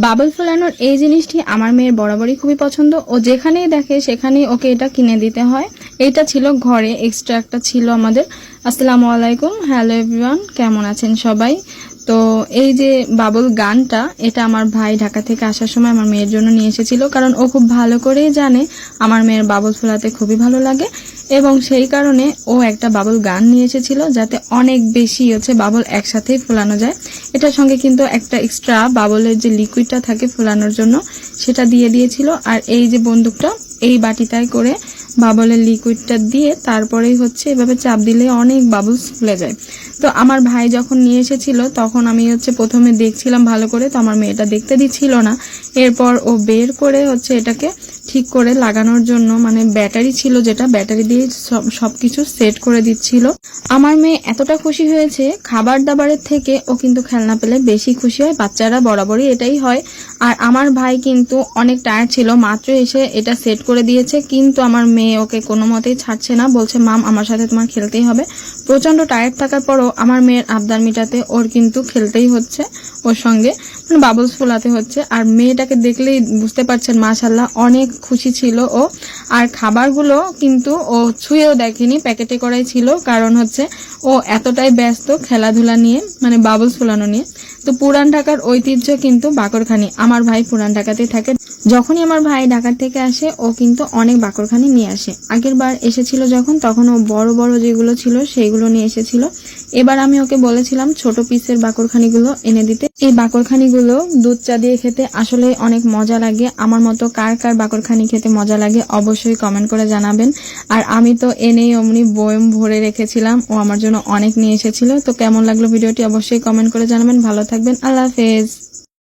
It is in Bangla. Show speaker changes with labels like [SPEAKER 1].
[SPEAKER 1] বাবল ফোলানোর এই জিনিসটি আমার মেয়ের বরাবরই খুবই পছন্দ। ও যেখানেই দেখে সেখানেই ওকে এটা কিনে দিতে হয়। এটা ছিল ঘরে, এক্সট্রা একটা ছিল আমাদের। আসসালামু আলাইকুম, হ্যালো এভরিওয়ান, কেমন আছেন সবাই? তো এই যে বাবল গানটা, এটা আমার ভাই ঢাকা থেকে আসার সময় আমার মেয়ের জন্য নিয়ে এসেছিল, কারণ ও খুব ভালো করেই জানে আমার মেয়ের বাবল ফোলাতে খুবই ভালো লাগে, এবং সেই কারণে ও একটা বাবল গান নিয়ে এসেছিল যাতে অনেক বেশি বাবল একসাথেই ফোলানো যায়। এটার সঙ্গে কিন্তু একটা এক্সট্রা বাবলের যে লিকুইডটা থাকে ফোলানোর জন্য সেটা দিয়ে দিয়েছিল। আর এই যে বন্দুকটা, এই বাটিটায় করে বাবলের লিকুইডটা দিয়ে তারপরেই এভাবে চাপ দিলে অনেক বাবলস ফুলে যায়। তো আমার ভাই যখন নিয়ে এসেছিল তখন আমি প্রথমে দেখছিলাম ভালো করে, তো আমার মেয়েটা দেখতে দিচ্ছিল না। এরপর ও বের করে এটাকে ঠিক করে লাগানোর জন্য, মানে ব্যাটারি ছিল যেটা, ব্যাটারি দিয়ে সবকিছু সেট করে দিচ্ছিল। আমার মেয়ে এতটা খুশি হয়েছে, খাবার দাবারের থেকে ও কিন্তু খেলনা পেলে বেশি খুশি হয়। বাচ্চারা বরাবরই এটাই হয়। আর আমার ভাই কিন্তু অনেক টায়ার্ড ছিল, মাত্র এসে এটা সেট করে দিয়েছে, কিন্তু আমার মেয়ে ওকে কোনো মতেই ছাড়ছে না, বলছে মাম আমার সাথে তোমার খেলতেই হবে। প্রচন্ড টায়ার্ড থাকার পরও আমার মেয়ের আবদার মিটাতে ওর কিন্তু খেলতেই হচ্ছে ওর সঙ্গে, মানে বাবলস ফোলাতে হচ্ছে। আর মেয়েটাকে দেখলেই বুঝতে পারছেন মাশাআল্লাহ অনেক খুশি ছিল ও। আর খাবারগুলো কিন্তু ও ছুঁয়েও দেখেনি, প্যাকেটে করাই ছিল, কারণ ও এতটাই ব্যস্ত খেলাধুলা নিয়ে, মানে বাবলস ফোলানো নিয়ে। তো পুরান ঢাকার ঐতিহ্য কিন্তু বাকরখানি, আমার ভাই পুরান ঢাকাতেই থাকে। যখনই আমার ভাই ঢাকার থেকে আসে ও কিন্তু অনেক বাকরখানি নিয়ে আসে। আগের বার এসেছিল তখন ও বড় বড় যেগুলো ছিল সেইগুলো নিয়ে এসেছিল। এবার আমি ওকে বলেছিলাম ছোট পিসের বাকরখানিগুলো এনে দিতে। এই বাকরখানিগুলো দুধ চা দিয়ে খেতে আসলে অনেক মজা লাগে। আমার মতো কার কার বাকরখানি খেতে মজা লাগে অবশ্যই কমেন্ট করে জানাবেন। আর আমি তো এনেই অমনি বয়ম ভরে রেখেছিলাম, ও আমার জন্য অনেক নিয়ে এসেছিল। তো কেমন লাগলো ভিডিওটি অবশ্যই কমেন্ট করে জানাবেন। ভালো থাকবেন, আল্লাহ হাফেজ।